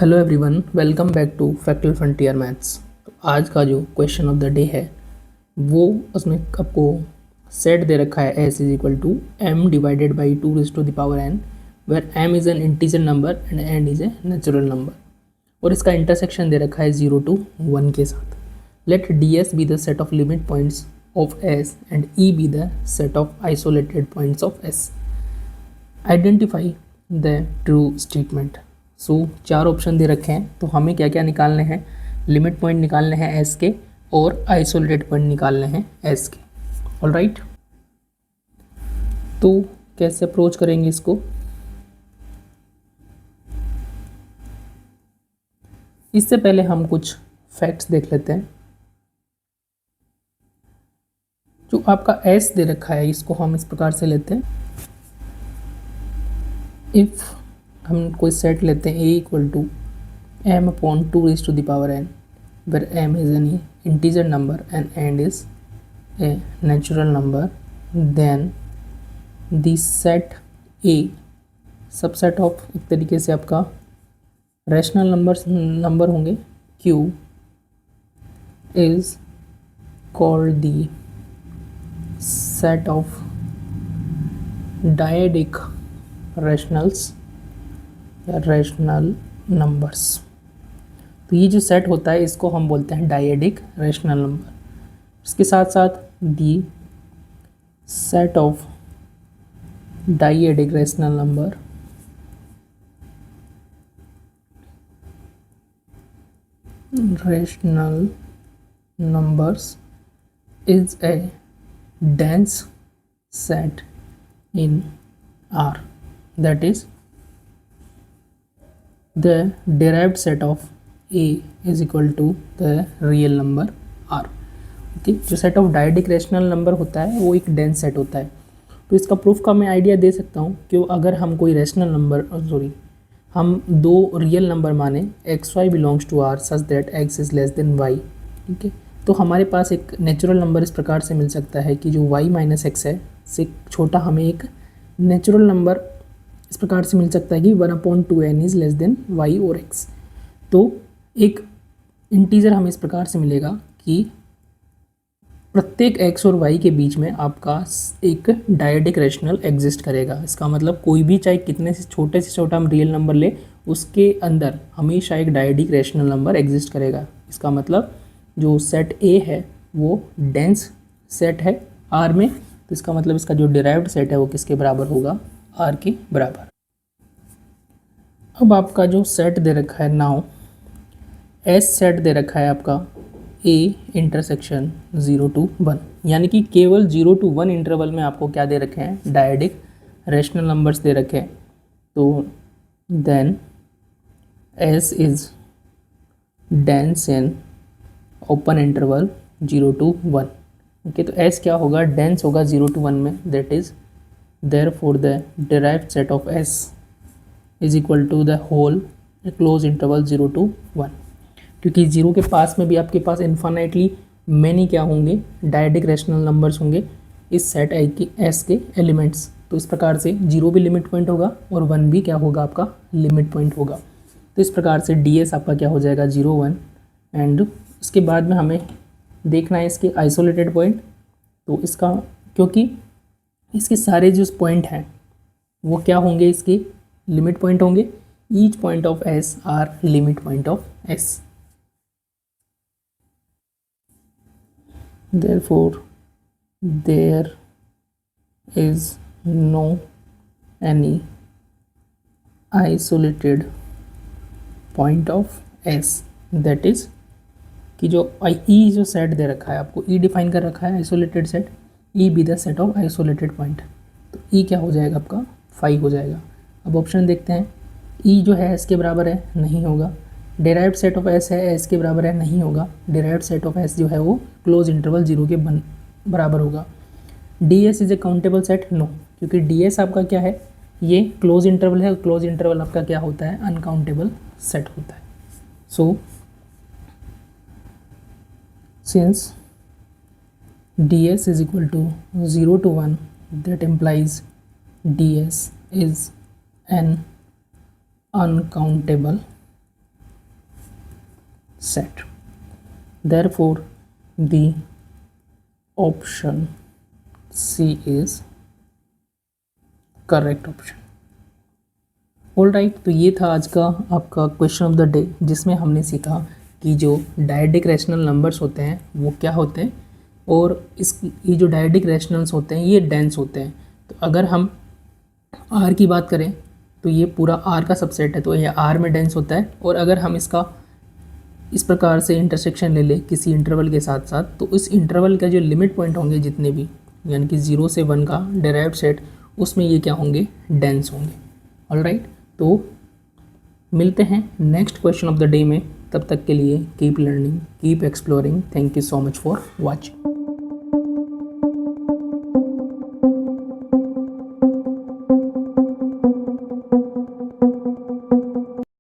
Hello everyone, welcome back to fractal frontier maths. तो आज का जो क्वेश्चन ऑफ द डे है वो उसमें आपको सेट दे रखा है S is equal to M divided by two raise to the power N, where M is an integer number and N is a natural number, और इसका इंटरसेक्शन दे रखा है 0 to 1 के साथ। Let D S be the set of limit points of S and E be the set of isolated points of S. Identify the true statement. So चार option दे रखे हैं, तो हमें क्या क्या निकालने हैं? लिमिट पॉइंट निकालने हैं एस के और आइसोलेटेड पॉइंट निकालने हैं एस के। ऑल राइट, तो कैसे अप्रोच करेंगे इसको? इससे पहले हम कुछ फैक्ट्स देख लेते हैं। जो आपका एस दे रखा है इसको हम इस प्रकार से लेते हैं। इफ़ हम कोई सेट लेते हैं A equal to M upon two raise to the power N, where M is an integer number and N is a natural number, then the set A subset of एक तरीके से आपका rational number होंगे Q is called the set of dyadic rationals या rational numbers. तो ये जो set होता है इसको हम बोलते हैं डायडिक रैशनल नंबर। इसके साथ साथ the set of dyadic rational number is a dense set in R, that is the derived set of A is equal to the real number R। Okay, जो set of dyadic rational number होता है वो एक dense set होता है। तो इसका proof का मैं आइडिया दे सकता हूँ कि अगर हम कोई रैशनल नंबर हम दो रियल नंबर माने X Y belongs to R such that X is less than Y, ठीक है, तो हमारे पास एक नेचुरल नंबर इस प्रकार से मिल सकता है कि जो y माइनस एक्स है से छोटा हमें एक नेचुरल नंबर इस प्रकार से मिल सकता है कि 1/2n is less then y और x। तो एक इंटीजर हमें इस प्रकार से मिलेगा कि प्रत्येक x और y के बीच में आपका एक डायडिक रैशनल एग्जिस्ट करेगा। इसका मतलब कोई भी चाहे कितने से छोटा हम रियल नंबर ले, उसके अंदर हमेशा एक डायडिक रैशनल नंबर एग्जिस्ट करेगा। इसका मतलब जो सेट ए है वो डेंस सेट है आर में, तो इसका मतलब इसका जो डिराइव्ड सेट है वो किसके बराबर होगा? आर के बराबर। अब आपका जो सेट दे रखा है नाउ एस सेट दे रखा है आपका ए इंटरसेक्शन 0 to 1, यानी कि केवल 0 to 1 इंटरवल में आपको क्या दे रखे हैं? डायडिक रैशनल नंबर्स दे रखे हैं। तो then S is dense in open interval 0 to 1। Okay, तो एस क्या होगा? डेंस होगा 0 to 1 में, that is therefore the derived set of S is equal to the whole close interval 0 to 1, क्योंकि 0 के पास में भी आपके पास इन्फाइनाइटली मैनी क्या होंगे? डायडिक रैशनल नंबर्स होंगे इस सेट एस के एलिमेंट्स। तो इस प्रकार से 0 भी लिमिट पॉइंट होगा और 1 भी क्या होगा? आपका लिमिट पॉइंट होगा। तो इस प्रकार से डी एस आपका क्या हो जाएगा? 0 1। एंड इसके बाद में हमें देखना है इसके आइसोलेटेड पॉइंट। तो इसका क्योंकि इसके सारे जो पॉइंट हैं वो क्या होंगे? इसके लिमिट पॉइंट होंगे। Each point of S are limit point of S, therefore there is no any isolated point of S, that is कि जो ई जो सेट दे रखा है आपको, ई डिफाइन कर रखा है isolated set, E be the set of isolated point. तो ई क्या हो जाएगा? आपका 5 हो जाएगा। अब ऑप्शन देखते हैं। ई जो है एस के बराबर है, नहीं होगा। डिराइव्ड सेट ऑफ एस है, एस के बराबर है, नहीं होगा। डिराइव्ड सेट ऑफ एस जो है वो क्लोज इंटरवल 0 के बराबर होगा। D S is a countable set, no, क्योंकि डी एस आपका क्या है? ये क्लोज इंटरवल है, क्लोज इंटरवल आपका क्या होता है? अनकाउंटेबल सेट होता है। So since ds is equal to 0 to 1, that implies ds is an uncountable set. Therefore, the option C is correct option. All right, तो ये था आज का आपका क्वेश्चन ऑफ द डे, जिसमें हमने सीखा कि जो डायडिक रैशनल नंबर्स होते हैं वो क्या होते हैं, और ये जो डायडिक रैशनल्स होते हैं ये डेंस होते हैं. तो अगर हम आर की बात करें तो ये पूरा आर का सबसेट है, तो ये आर में डेंस होता है. और अगर हम इसका इस प्रकार से इंटरसेक्शन ले लें किसी इंटरवल के साथ साथ, तो इस इंटरवल का जो लिमिट पॉइंट होंगे जितने भी, यानी कि 0 से 1 का डेराइव्ड सेट, उसमें ये क्या होंगे, डेंस होंगे. ऑल राइट, तो मिलते हैं next question of the day में. तब तक के लिए keep learning, keep exploring. Thank you so much for watching.